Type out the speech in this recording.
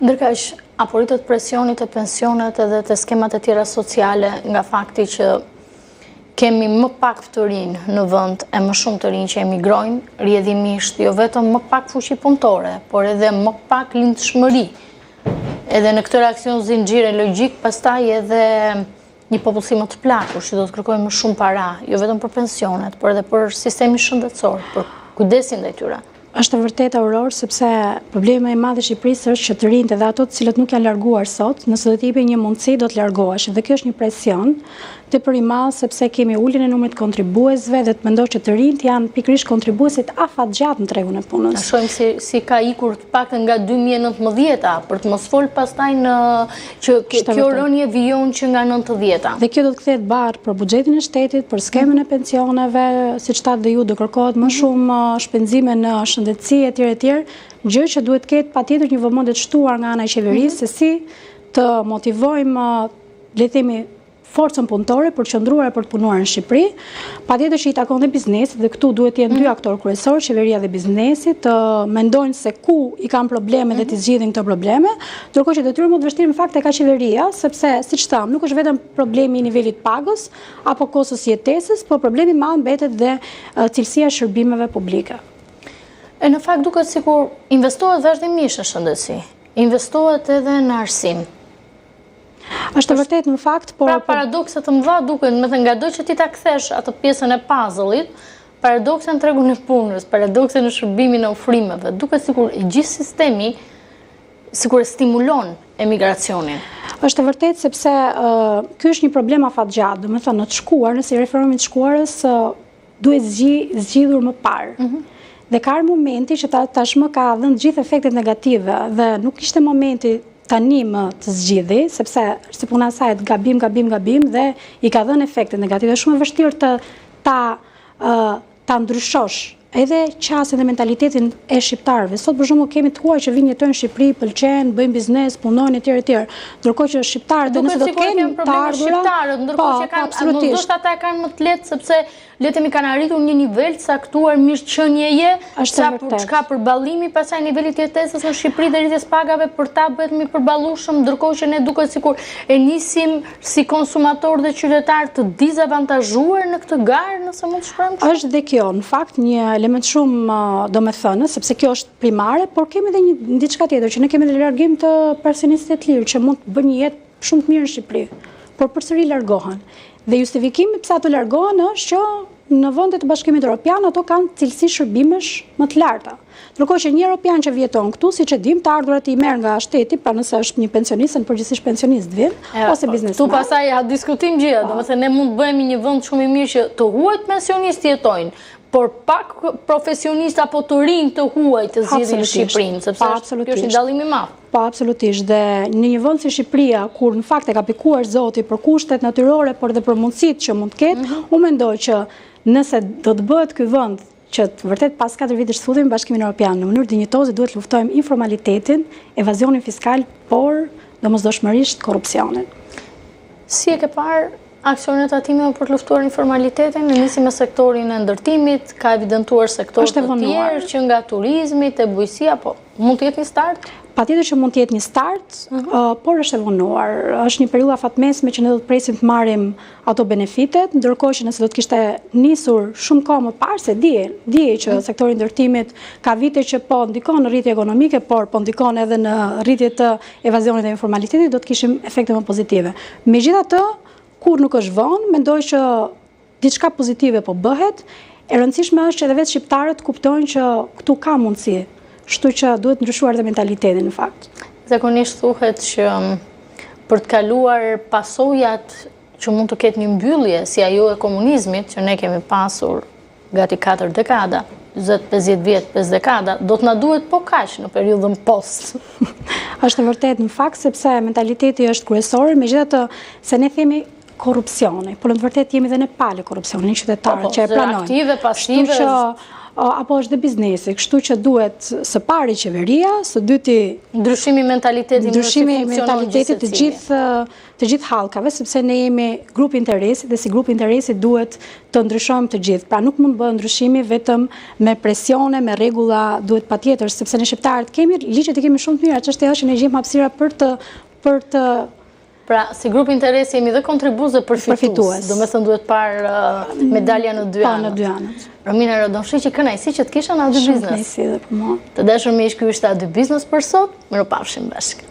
Ndërkaq, apo presionit e pensionet edhe të skemat e tjera sociale nga fakti që kemi më pak të rinj në vend e më shumë të rinj që emigrojnë, rrjedhimisht jo vetëm më pak fuqi punëtore, por edhe më pak lindshmëri. Edhe në këtë reakcion zinxhire logjik, pastaj edhe një popullsi më të plakur që do të kërkojë më shumë para, jo vetëm për pensionet, por edhe për sistemin shëndetësor, për kujdesin ndaj tyre. Është vërtet Auror, sepse problemi i madh i Shqipërisë është që të rinjtë edhe ato të cilët nuk janë larguar sot, nëse do të jepi një mundësi do të largohesh. Dhe kjo është një presion tepër i madh sepse kemi uljen e numrit kontribuesve dhe të mendosh që të rinjtë janë pikërisht kontribuesit afatgjatë në tregun e punës. Ne shohim si ka ikur të paktën nga 2019-a, për të mos fol pastaj në që kjo rënje vijon që nga 90-a. Dhe kjo do të kthehet barr për buxhetin e shtetit, për skemën e pensioneve, siç thatë dhe ju, do kërkohet më shumë shpenzime në shëndetësi etj, gjë që duhet të ketë patjetër një vëmendje të shtuar nga ana e qeverisë se si të motivojmë, le të themi, forcën punëtore për të qëndruar e për të punuar në Shqipëri. Patjetër që i takon dhe biznesit, dhe këtu duhet të jenë dy aktorë kryesorë, qeveria dhe biznesi, të mendojnë se ku i kanë probleme dhe të zgjidhin këto probleme, ndërkohë që detyra më të vështirë në fakt e ka qeveria, sepse siç tham, nuk është vetëm problemi i nivelit pagës apo kostës jetesës, por problemi i madh mbetet dhe cilësia e shërbimeve publike. E në fakt duket sikur investohet vazhdimisht në shëndetësi, investohet edhe në arsim. Është vërtet në fakt, por pra paradokse të mëdha duken, me të ngadoj që ti ta kthesh atë pjesën e puzzle-it, paradokse në tregun e punës, paradokse në shërbimin e ofrimeve, duket sikur gjithë sistemi sikur e stimulon emigracionin. Është vërtet sepse ky është një problem afatgjatë, domethënë në të shkuar, nëse reformimi i të shkuarës duhet zgjidhur më parë. Dhe ka momenti që tashmë ka dhënë gjithë efektet negative dhe nuk ishte momenti tani më të zgjidhi, sepse si puna e saj gabim dhe i ka dhënë efekte negative. Është shumë e vështirë ta ndryshosh edhe qasjen dhe mentalitetin e shqiptarëve. Sot për shembull kemi të huaj që vinë jetojnë në Shqipëri, pëlqen, bëjnë biznes, punojnë etj. Ndërkohë që shqiptarët nëse do të kenë probleme shqiptarët, ndërkohë që kanë ndoshta ata e kanë më të lehtë sepse letemi kanë arritur një nivel caktuar mirëqënieje, sa çka përballimi pasaj nivelit jetesës në Shqipëri dhe rritjes pagave për ta bëhet më përballueshëm, ndërkohë që ne duket sikur e nisim si konsumator dhe qytetar të dizavantazhuar në këtë garë, nëse mund të shprehim. Është dhe kjo, në fakt, një element shumë domethënës, sepse kjo është primare, por kemi edhe një diçka tjetër, që ne kemi edhe largim të profesionistëve të lirë që mund të bëjnë një jetë shumë të mirë në Shqipëri, por përsëri largohen. Dhe justifikimi pse ato largohen është që në vendet të Bashkimit Evropian ato kanë cilësi shërbimesh më të larta. Ndërkohë që një europian që vjeton këtu, siç e dim, të ardhurat i merr nga shteti, pra nëse është një pensionist, në përgjithësisht pensionist vjen, ose biznesmen. Tu pastaj ha diskutim gjëra, domethënë ne mund të bëhemi një vend shumë i mirë që të huajt pensionistë jetojnë, por pak profesionistë apo të rinj të huaj të zgjidhin Shqipërinë, sepse kjo është një dallim i madh. Po, absolutisht. Dhe në një vend si Shqipëria, kur në fakt e ka pikuar Zoti për kushtet natyrore, por dhe për mundësitë që mund të ketë, unë mendoj që nëse do të bëhet ky vend që vërtet pas 4 vitësh të futemi në Bashkimin Evropian në mënyrë dinjitoze, duhet luftojmë informalitetin, evazionin fiskal, por domosdoshmërisht korrupsionin. Si e ke parë aksionet atime për të luftuar informalitetin, në nisi me sektorin e ndërtimit, ka evidentuar sektorë të tjerë që nga turizmi, te bujqësia, po mund të jetë një start? Patjetër që mund të jetë një start, por është e vonuar. Është një periudhë afatmesme që ne do të presim të marrim ato benefitet, ndërkohë që nëse do të kishte nisur shumë kohë më parë, se dije që sektori i ndërtimit ka vite që po ndikon në rritje ekonomike, por po ndikon edhe në rritje të evazionit dhe informalitetit, do të kishim efekte më pozitive. Megjithatë, kur nuk është vonë, mendoj që diçka pozitive po bëhet. E rëndësishme është që edhe vetë shqiptarët kuptojnë që këtu ka mundësi. Kështu që duhet ndryshuar dhe mentalitetin në fakt. Zakonisht thuhet që për të kaluar pasojat që mund të ketë një mbyllje si ajo e komunizmit që ne kemi pasur gati 4 dekada, 20-50 vjet, 5 dekada, do të na duhet po kaq në periudhën post. Është vërtet në fakt sepse mentaliteti është kryesor, megjithatë se ne themi korrupsioni, por në të vërtetë jemi edhe ne palë korrupsionin qytetarë që e pranojnë. Aktive, pasive. apo është dhe biznesi, kështu që duhet së pari qeveria, së dyti ndryshimi mentalitetit të gjithë hallkave, sepse ne jemi grup interesi dhe si grup interesi duhet të ndryshojmë të gjithë. Pra nuk mund bëhet ndryshimi vetëm me presione, me rregulla, duhet patjetër, sepse ne shqiptarët kemi ligjet e kemi shumë të mira, çështja është që ne gjejmë hapësira për të Pra, si grup interesi jemi dhe kontribues dhe përfitues. Do me thënë duhet parë medalja në 2 anët. Në 2 anët. Romina Rodonshi, që kënaqësi që të kisha në A2 Business. Shumë kënaqësi dhe për mua. Të dashur miq, ky ishte A2 Business për sot. Mirupafshim bashkë.